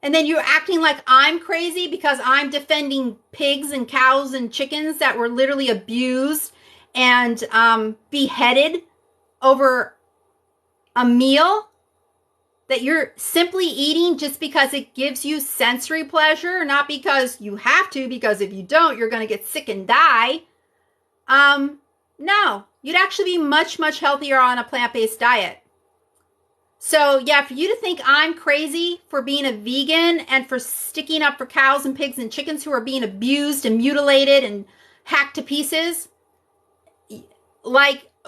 and then you're acting like I'm crazy because I'm defending pigs and cows and chickens that were literally abused and beheaded over a meal that you're simply eating just because it gives you sensory pleasure, not because you have to, because if you don't, you're going to get sick and die. No, you'd actually be much, much healthier on a plant-based diet. So yeah, for you to think I'm crazy for being a vegan and for sticking up for cows and pigs and chickens who are being abused and mutilated and hacked to pieces,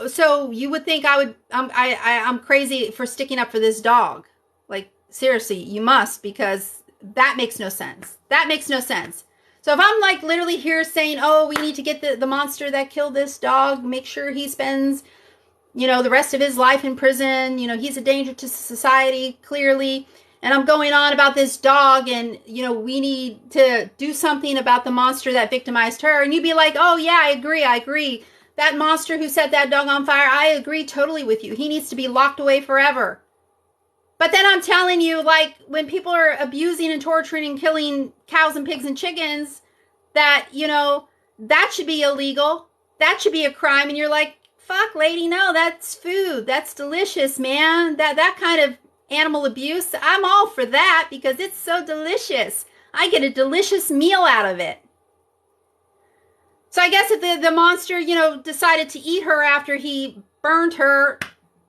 so you would think I'm crazy for sticking up for this dog. Like, seriously, you must, because that makes no sense. That makes no sense. So if I'm literally here saying, oh, we need to get the monster that killed this dog, make sure he spends, the rest of his life in prison, he's a danger to society, clearly. And I'm going on about this dog and, we need to do something about the monster that victimized her. And you'd be like, oh yeah, I agree. That monster who set that dog on fire, I agree totally with you. He needs to be locked away forever. But then I'm telling you, when people are abusing and torturing and killing cows and pigs and chickens, that, that should be illegal. That should be a crime. And you're like, fuck, lady, no, that's food. That's delicious, man. That kind of animal abuse, I'm all for that because it's so delicious. I get a delicious meal out of it. So I guess if the monster, decided to eat her after he burned her,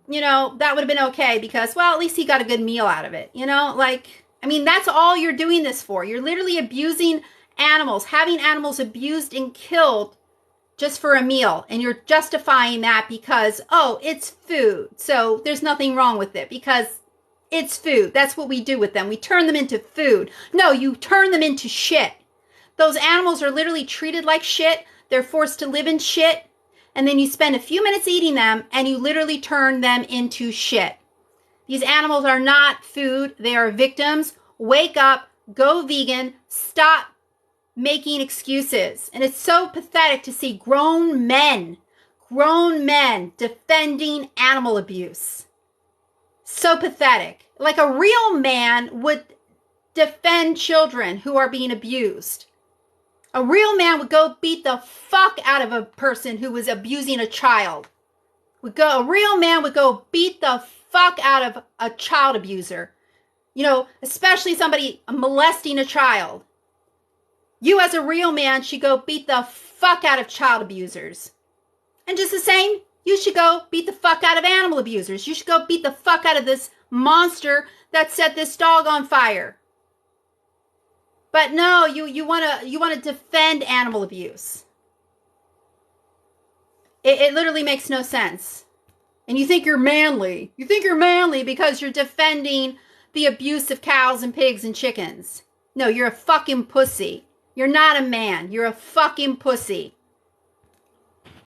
that would have been okay because, well, at least he got a good meal out of it. That's all you're doing this for. You're literally abusing animals, having animals abused and killed just for a meal. And you're justifying that because, oh, it's food. So there's nothing wrong with it because it's food. That's what we do with them. We turn them into food. No, you turn them into shit. Those animals are literally treated like shit. They're forced to live in shit. And then you spend a few minutes eating them and you literally turn them into shit. These animals are not food. They are victims. Wake up, Go vegan. Stop making excuses. And it's so pathetic to see grown men defending animal abuse. So pathetic. Like a real man would defend children who are being abused. A real man would go beat the fuck out of a person who was abusing a child. A real man would go beat the fuck out of a child abuser. You know, especially somebody molesting a child. You as a real man should go beat the fuck out of child abusers. And just the same, you should go beat the fuck out of animal abusers. You should go beat the fuck out of this monster that set this dog on fire. But no, you want to defend animal abuse. It literally makes no sense. And you think you're manly. You think you're manly because you're defending the abuse of cows and pigs and chickens. No, you're a fucking pussy. You're not a man. You're a fucking pussy.